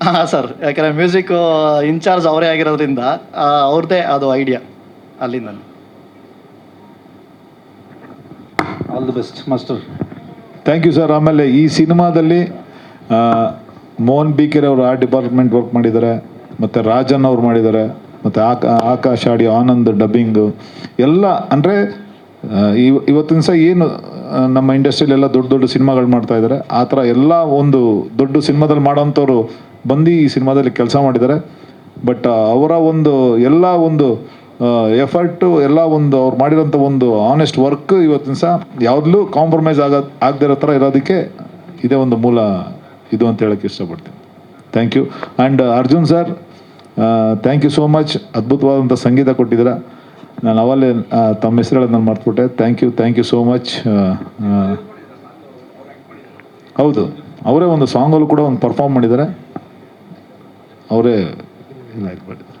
ಹಾಂ ಸರ್, ಯಾಕಂದರೆ ಮ್ಯೂಸಿಕ್ಕು ಇನ್ಚಾರ್ಜ್ ಅವರೇ ಆಗಿರೋದ್ರಿಂದ ಅವ್ರದ್ದೇ ಅದು ಐಡಿಯಾ ಅಲ್ಲಿಂದ. All the best master. Thank you sir. ಆಮೇಲೆ ಈ ಸಿನಿಮಾದಲ್ಲಿ ಮೋಹನ್ ಬಿ ಕೆರೆ ಅವರು ಆರ್ಟ್ ಡಿಪಾರ್ಟ್ಮೆಂಟ್ ವರ್ಕ್ ಮಾಡಿದ್ದಾರೆ, ಮತ್ತು ರಾಜನ್ ಅವ್ರು ಮಾಡಿದ್ದಾರೆ, ಮತ್ತು ಆಕಾಶ್ ಆಡಿಯೋ, ಆನಂದ್ ಡಬ್ಬಿಂಗು ಎಲ್ಲ. ಅಂದರೆ ಇವತ್ತಿನ ದಿವಸ ಏನು ನಮ್ಮ ಇಂಡಸ್ಟ್ರಿಯಲ್ಲೆಲ್ಲ ದೊಡ್ಡ ದೊಡ್ಡ ಸಿನಿಮಾಗಳು ಮಾಡ್ತಾ ಇದ್ದಾರೆ, ಆ ಥರ ಎಲ್ಲ ಒಂದು ದೊಡ್ಡ ಸಿನಿಮಾದಲ್ಲಿ ಮಾಡೋವಂಥವ್ರು ಬಂದು ಈ ಸಿನಿಮಾದಲ್ಲಿ ಕೆಲಸ ಮಾಡಿದ್ದಾರೆ. ಬಟ್ ಅವರ ಒಂದು ಎಲ್ಲ ಒಂದು ಎಫರ್ಟು ಎಲ್ಲ ಒಂದು ಅವ್ರು ಮಾಡಿರೋಂಥ ಒಂದು ಆನೆಸ್ಟ್ ವರ್ಕ್ ಇವತ್ತಿನ ಸಹ ಯಾವುದಲ್ಲೂ ಕಾಂಪ್ರಮೈಸ್ ಆಗದಿರೋ ಥರ ಇರೋದಕ್ಕೆ ಇದೇ ಒಂದು ಮೂಲ ಇದು ಅಂತ ಹೇಳೋಕ್ಕೆ ಇಷ್ಟಪಡ್ತೀನಿ. Thank you. And Arjun sir, thank you so much. ಅದ್ಭುತವಾದಂಥ ಸಂಗೀತ ಕೊಟ್ಟಿದ್ದೀರಾ. ನಾನು ಅವಲ್ಲೇ ತಮ್ಮ ಹೆಸರು ಹೇಳೋದು ನಾನು ಮರ್ತುಬಿಟ್ಟೆ. Thank you so much. ಹೌದು, ಅವರೇ ಒಂದು ಸಾಂಗಲ್ಲೂ ಕೂಡ ಒಂದು ಪರ್ಫಾರ್ಮ್ ಮಾಡಿದ್ದಾರೆ, ಅವರೇ ಇಲ್ಲ ಇದು ಮಾಡಿದ್ದಾರೆ.